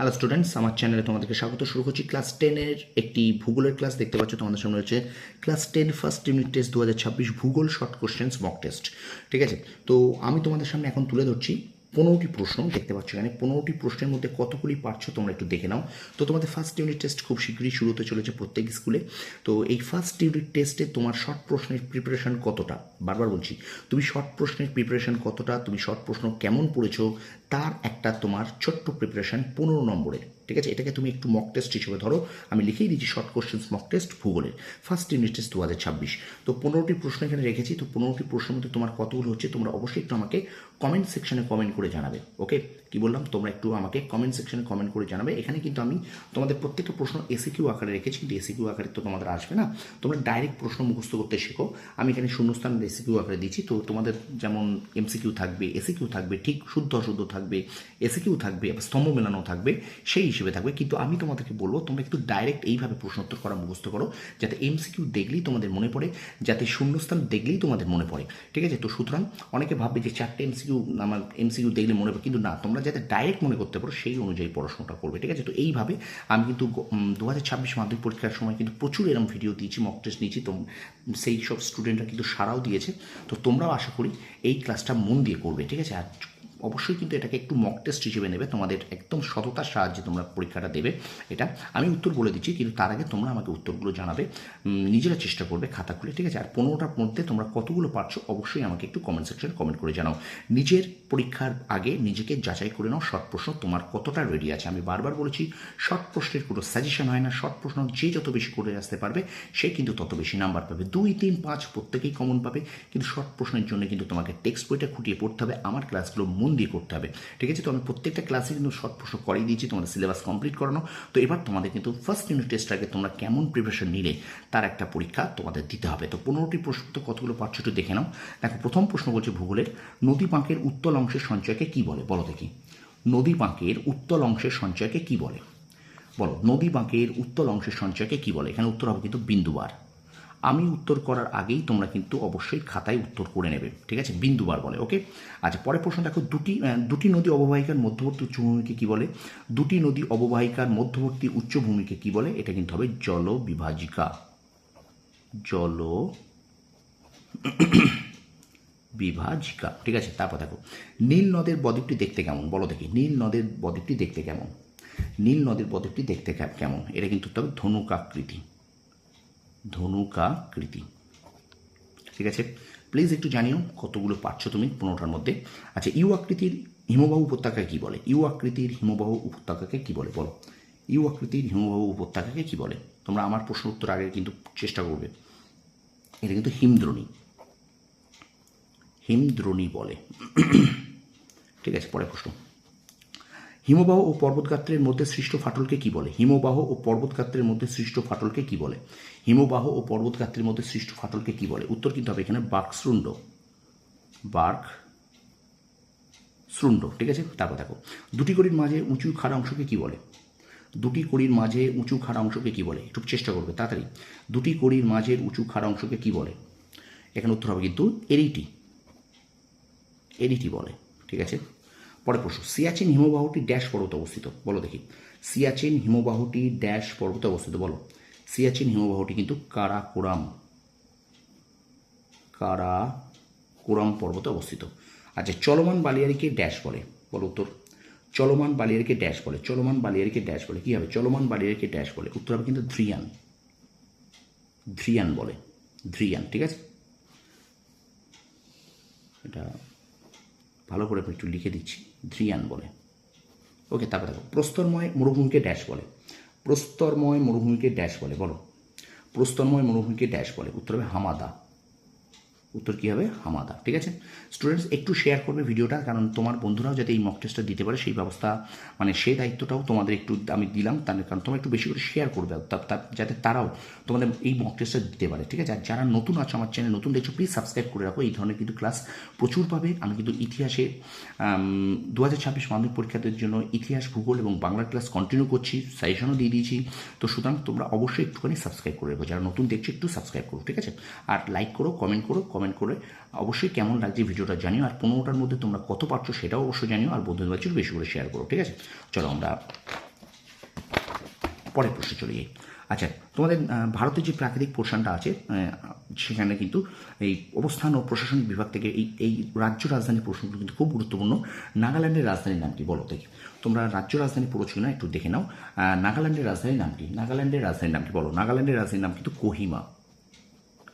Hello students, আমার চ্যানেলে তোমাদেরকে স্বাগত। শুরু করছি ক্লাস 10-এর একটি ভূগোলের ক্লাস। দেখতে পাচ্ছ তোমাদের সামনে রয়েছে ক্লাস 10 ফার্স্ট ইউনিট টেস্ট 2026 ভূগোল শর্ট কোশ্চেন্স মক টেস্ট। ঠিক আছে, তো আমি তোমাদের সামনে এখন তুলে ধরছি 15টি প্রশ্ন। দেখতে পাচ্ছ এখানে 15টি প্রশ্নের মধ্যে কতগুলি পারছো তোমরা একটু দেখে নাও। তো তোমাদের ফার্স্ট ইউনিট টেস্ট খুব শীঘ্রই শুরু হতে চলেছে প্রত্যেক স্কুলে। তো এই ফার্স্ট ইউনিট টেস্টে তোমার শর্ট প্রশ্নের প্রিপারেশন কতটা, বারবার বলছি, তুমি শর্ট প্রশ্নের প্রিপারেশন কতটা, তুমি শর্ট প্রশ্ন কেমন পড়েছো, তার একটা তোমার ছোট্ট প্রিপারেশন 15 নম্বরের। ঠিক আছে, এটাকে তুমি একটু মক টেস্ট হিসেবে ধরো। আমি লিখেই দিচ্ছি শর্ট কোশ্চেন্স মক টেস্ট ভূগোলের ফার্স্ট ইউনিট টেস্ট 2026। তো 15টি প্রশ্ন এখানে রেখেছি। তো 15টি প্রশ্নের মধ্যে তোমার কতগুলো হচ্ছে তোমরা অবশ্যই একটু আমাকে কমেন্ট সেকশনে কমেন্ট করে জানাবে। ওকে, কি বললাম, তোমরা একটু আমাকে কমেন্ট সেকশনে কমেন্ট করে জানাবে। এখানে কিন্তু আমি তোমাদের প্রত্যেকটা প্রশ্ন এসিকিউ আকারে রেখেছি, কিন্তু এসিকিউ আকারে তো তোমাদের আসবে না, তোমরা ডাইরেক্ট প্রশ্ন মুখস্থ করতে শেখো। আমি এখানে শূন্যস্থান এসিকিউ আকারে দিচ্ছি। তো তোমাদের যেমন এমসিকিউ থাকবে, এসিকিউ থাকবে, ঠিক শুদ্ধ অশুদ্ধ থাকবে, এসিকিউ থাকবে, স্তম্ভ মেলানো থাকবে, সেই হিসেবে থাকবে। কিন্তু আমি তোমাদেরকে বলবো তোমরা একটু ডাইরেক্ট এইভাবে প্রশ্নোত্তর করা মুখস্থ করো, যাতে এমসিকিউ দেখলেই তোমাদের মনে পড়ে, যাতে শূন্যস্থান দেখলেই তোমাদের মনে পড়ে। ঠিক আছে, তো সুতরাং অনেকে ভাববে যে 4টে এমসিকিউ আমার এমসিকিউ দেখলে মনে পড়ে, কিন্তু না, তোমরা যাতে ডাইরেক্ট মনে করতে পারো সেই অনুযায়ী পড়াশোনাটা করবে। ঠিক আছে, তো এইভাবে আমি কিন্তু 2026 মাধ্যমিক পরীক্ষার সময় কিন্তু প্রচুর এরকম ভিডিও দিয়েছি, মক টেস্ট নিয়েছি। তো সেই সব স্টুডেন্টরা কিন্তু সারাও দিয়েছে। তো তোমরাও আশা করি এই ক্লাসটা মন দিয়ে করবে। ঠিক আছে, আর অবশ্যই কিন্তু এটাকে একটু মক টেস্ট হিসেবে নেবে, তোমাদের একদম সততার সাহায্যে তোমরা পরীক্ষাটা দেবে। এটা আমি উত্তর বলে দিচ্ছি, কিন্তু তার আগে তোমরা আমাকে উত্তরগুলো জানাবে, নিজেরা চেষ্টা করবে খাতা খুলে। ঠিক আছে, আর 15টার মধ্যে তোমরা কতগুলো পারছো অবশ্যই আমাকে একটু কমেন্ট সেকশনে কমেন্ট করে জানাও। নিজের পরীক্ষার আগে নিজেকে যাচাই করে নাও, শর্ট প্রশ্ন তোমার কতটা রেডি আছে। আমি বারবার বলেছি, শর্ট প্রশ্নের কোনো সাজেশন হয় না। শর্ট প্রশ্ন যে যত বেশি করে আসতে পারবে সে কিন্তু তত বেশি নাম্বার পাবে। 2, 3, 5 প্রত্যেকেই কমন পাবে, কিন্তু শর্ট প্রশ্নের জন্য কিন্তু তোমাকে টেক্সট বইটা খুঁটিয়ে পড়তে হবে, আমার ক্লাসগুলো মন দিয়ে করতে হবে। ঠিক আছে, তো আমি প্রত্যেকটা ক্লাসে কিন্তু শর্ট প্রশ্ন করিয়ে দিয়েছি, তোমাদের সিলেবাস কমপ্লিট করানো। তো এবার তোমাদের কিন্তু ফার্স্ট ইউনিট টেস্ট আগে তোমরা কেমন প্রিপারেশন নিলে তার একটা পরীক্ষা তোমাদের দিতে হবে। তো 15টি প্রশ্ন তো কতগুলো পারছো একটু দেখে নাও। দেখো, প্রথম প্রশ্ন বলছে ভূগোলের, নদী বাঁকের উত্তল অংশের সঞ্চয়কে কি বলে? বলো দেখি, নদী বাঁকের উত্তল অংশের সঞ্চয়কে কি বলে? বলো, নদী বাঁকের উত্তল অংশের সঞ্চয়কে কি বলে? এখানে উত্তর হবে কিন্তু বিন্দুবার। আমি উত্তর করার আগেই তোমরা কিন্তু অবশ্যই খাতায় উত্তর করে নেবে। ঠিক আছে, বিন্দুবার বলে। ওকে, আচ্ছা, পরের প্রশ্ন দেখো, দুটি নদী অববাহিকার মধ্যবর্তী উচ্চভূমিকে কি বলে? দুটি নদী অববাহিকার মধ্যবর্তী উচ্চভূমিকে কি বলে? এটা কিন্তু হবে জল বিভাজিকা। জল বিভাজিকা। ঠিক আছে, তারপর দেখো, নীল নদের বদ্বীপটি দেখতে কেমন? বলো দেখি, নীল নদের বদ্বীপটি দেখতে কেমন? নীল নদের বদ্বীপটি দেখতে কেমন? এটা কিন্তু তবে ধনুকাকৃতি। ধনুকাকৃতি। ঠিক আছে, প্লিজ একটু জানিও কতগুলো পাচ্ছ তুমি 15টার মধ্যে। আচ্ছা, ইউ আকৃতির হিমবাহ উপত্যকাকে কি বলে? ইউ আকৃতির হিমবাহ উপত্যকাকে কি বলে? বলো, ইউ আকৃতির হিমবাহ উপত্যকাকে কি বলে? তোমরা আমার প্রশ্ন উত্তর আগে কিন্তু চেষ্টা করবে। এটা কিন্তু হিমদ্রোণী। হিমদ্রোণী বলে। ঠিক আছে, পরের প্রশ্ন, হিমবাহ ও পর্বতগাত্রের মধ্যে সৃষ্ট ফাটলকে কি বলে? হিমবাহ ও পর্বতগাত্রের মধ্যে সৃষ্ট ফাটলকে কি বলে? হিমবাহ ও পর্বতগাত্রের মধ্যে সৃষ্ট ফাটলকে কি বলে? উত্তর কিন্তু হবে এখানে বার্কশ্রুণ্ড। বার্কশ্রুণ্ড। ঠিক আছে, তারপর দেখো, দুটি কড়ির মাঝে উঁচু খাড়া অংশকে কি বলে? দুটি কড়ির মাঝে উঁচু খাড়া অংশকে কি বলে? একটু চেষ্টা করবে তাড়াতাড়ি। দুটি কড়ির মাঝের উঁচু খাড়া অংশকে কি বলে? এখানে উত্তর হবে কিন্তু এরিটি। এরিটি বলে। ঠিক আছে, পরের প্রশ্ন, সিয়াচেন হিমবাহটি ড্যাশ পর্বতে অবস্থিত? বলো দেখি, সিয়াচেন হিমবাহটি ড্যাশ পর্বতে অবস্থিত? বলো, সিয়াচেন হিমবাহটি কিন্তু কারাকোরাম পর্বতে অবস্থিত। আচ্ছা, চলমান বালিয়াড়িকে ড্যাশ বলে? বলো উত্তর, চলমান বালিয়াড়িকে ড্যাশ বলে? চলমান বালিয়াড়িকে ড্যাশ বলে? কি হবে? চলমান বালিয়াড়িকে ড্যাশ বলে? উত্তর হবে কিন্তু ধ্রিয়ান। ধ্রিয়ান বলে। ধ্রিয়ান। ঠিক আছে, এটা ভালো করে একটু লিখে দিচ্ছি, ধ্রিয়ান বলে। ওকে, তারপর দেখো, প্রস্তরময় মরুভূমিকে ড্যাশ বলে? প্রস্তরময় মরুভূমিকে ড্যাশ বলে? বলো, প্রস্তরময় মরুভূমিকে ড্যাশ বলে? উত্তর হবে হামাদা। উত্তর কী হবে? হামাদা। ঠিক আছে, স্টুডেন্টস একটু শেয়ার করবে ভিডিওটা, কারণ তোমার বন্ধুরাও যাতে এই মক টেস্টটা দিতে পারে সেই ব্যবস্থা, মানে সেই দায়িত্বটাও তোমাদের একটু আমি দিলাম, তার কারণ তোমরা একটু বেশি করে শেয়ার করবে যাতে তারাও তোমাদের এই মক টেস্টটা দিতে পারে। ঠিক আছে, আর যারা নতুন আছো আমার চ্যানেল, নতুন দেখছো, প্লিজ সাবস্ক্রাইব করে রাখো। এই ধরনের কিন্তু ক্লাস প্রচুর পাবে। আমি কিন্তু ইতিহাসে 2026 মাধ্যমিক পরীক্ষাদের জন্য ইতিহাস, ভূগোল এবং বাংলার ক্লাস কন্টিনিউ করছি, সাজেশনও দিয়ে দিয়েছি। তো সুতরাং তোমরা অবশ্যই একটুখানি সাবস্ক্রাইব করে রাখো, যারা নতুন দেখছো একটু সাবস্ক্রাইব করো। ঠিক আছে, আর লাইক করো, কমেন্ট করো, কমেন্ট করে অবশ্যই কেমন লাগছে ভিডিওটা জানিও, আর 15টার মধ্যে তোমরা কত পারছো সেটাও অবশ্যই জানিও, আর বন্ধুদের কাছে বেশি করে শেয়ার করো। ঠিক আছে, চলো আমরা পরের প্রশ্নে চলে যাই। আচ্ছা, তোমাদের ভারতের যে প্রাকৃতিক পোর্শনটা আছে সেখানে কিন্তু এই অবস্থান ও প্রশাসনিক বিভাগ থেকে এই রাজ্য রাজধানীর প্রশ্নগুলো কিন্তু খুব গুরুত্বপূর্ণ। নাগাল্যান্ডের রাজধানীর নাম কি বলো দেখি? তোমরা রাজ্য রাজধানী পড়েছো না একটু দেখে নাও। নাগাল্যান্ডের রাজধানীর নাম কি? নাগাল্যান্ডের রাজধানীর নাম কি বলো? নাগাল্যান্ডের রাজধানীর নাম কিন্তু কোহিমা।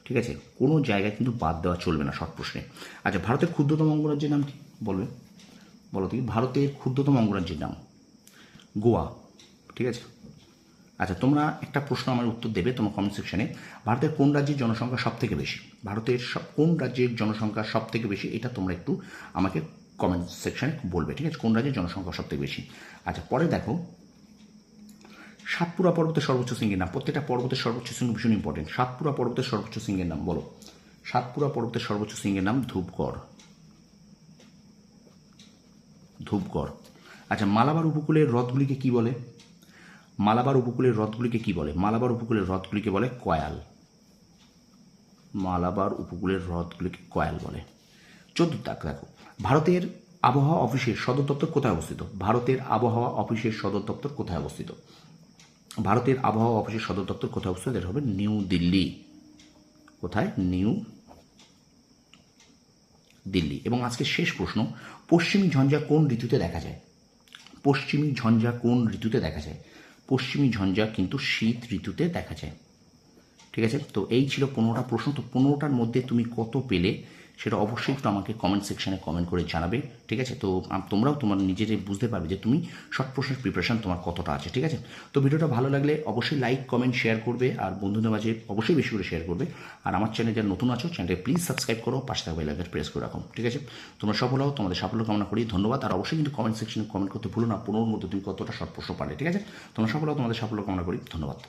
ঠিক আছে, কোনো জায়গায় কিন্তু বাদ দেওয়া চলবে না শর্ট প্রশ্নে। আচ্ছা, ভারতের ক্ষুদ্রতম অঙ্গরাজ্যের নাম কি বলবে? বলো দেখি, ভারতের ক্ষুদ্রতম অঙ্গরাজ্যের নাম গোয়া। ঠিক আছে। আচ্ছা, তোমরা একটা প্রশ্ন আমার উত্তর দেবে তোমার কমেন্ট সেকশনে। ভারতের কোন রাজ্যের জনসংখ্যা সব থেকে বেশি? ভারতের কোন রাজ্যের জনসংখ্যা সব থেকে বেশি, এটা তোমরা একটু আমাকে কমেন্ট সেকশনে বলবে। ঠিক আছে, কোন রাজ্যের জনসংখ্যা সব থেকে বেশি। আচ্ছা, পরে দেখো, সাতপুরা পর্বতের সর্বোচ্চ শৃঙ্গের নাম। প্রত্যেকটা পর্বতের সর্বোচ্চ শৃঙ্গ ভীষণ ইম্পর্টেন্ট। সাতপুরা পর্বতের সর্বোচ্চ শৃঙ্গের নাম বলো? সাতপুরা পর্বতের সর্বোচ্চ শৃঙ্গের নাম ধূপগড়। ধূপগড়। আচ্ছা, মালাবার উপকূলের হ্রদগুলিকে কি বলে? মালাবার উপকূলের হ্রদগুলিকে কি বলে? মালাবার উপকূলের হ্রদগুলিকে বলে কয়াল। মালাবার উপকূলের হ্রদগুলিকে কয়াল বলে। 14 দাগ দেখো, ভারতের আবহাওয়া অফিসের সদর দপ্তর কোথায় অবস্থিত? ভারতের আবহাওয়া অফিসের সদর দপ্তর কোথায় অবস্থিত? ভারতের আবহাওয়া অফিসের সদর দপ্তর কোথায় অবস্থিত? এটা হবে নিউ দিল্লি। কোথায়? নিউ দিল্লি। এবং আজকে শেষ প্রশ্ন, পশ্চিমী ঝঞ্ঝা কোন ঋতুতে দেখা যায়? পশ্চিমী ঝঞ্ঝা কোন ঋতুতে দেখা যায়? পশ্চিমী ঝঞ্ঝা কিন্তু শীত ঋতুতে দেখা যায়। ঠিক আছে, তো এই ছিল 15টা প্রশ্ন। তো 15টার মধ্যে তুমি কত পেলে সেটা অবশ্যই একটু আমাকে কমেন্ট সেকশনে কমেন্ট করে জানাবে। ঠিক আছে, তো তোমরাও তোমার নিজেরাই বুঝতে পারবে যে তুমি শর্ট প্রশ্নের প্রিপারেশন তোমার কতটা আছে। ঠিক আছে, তো ভিডিওটা ভালো লাগলে অবশ্যই লাইক কমেন্ট শেয়ার করবে, আর বন্ধুদের মাঝে অবশ্যই বেশি করে শেয়ার করবে। আর আমার চ্যানেল যারা নতুন আছো, চ্যানেলটা প্লিজ সাবস্ক্রাইব করো, পাশে থাকা বেল আইকন প্রেস করে রাখো। ঠিক আছে, তোমরা সফল হও, তোমাদের সাফল্য কামনা করি। ধন্যবাদ। আর অবশ্যই কিন্তু কমেন্ট সেকশনে কমেন্ট করতে ভুলো না 15 মধ্যে তুমি কতটা শর্ট প্রশ্ন পারলে। ঠিক আছে, তোমরা সফল হও, তোমাদের সাফল্য কামনা করি। ধন্যবাদ।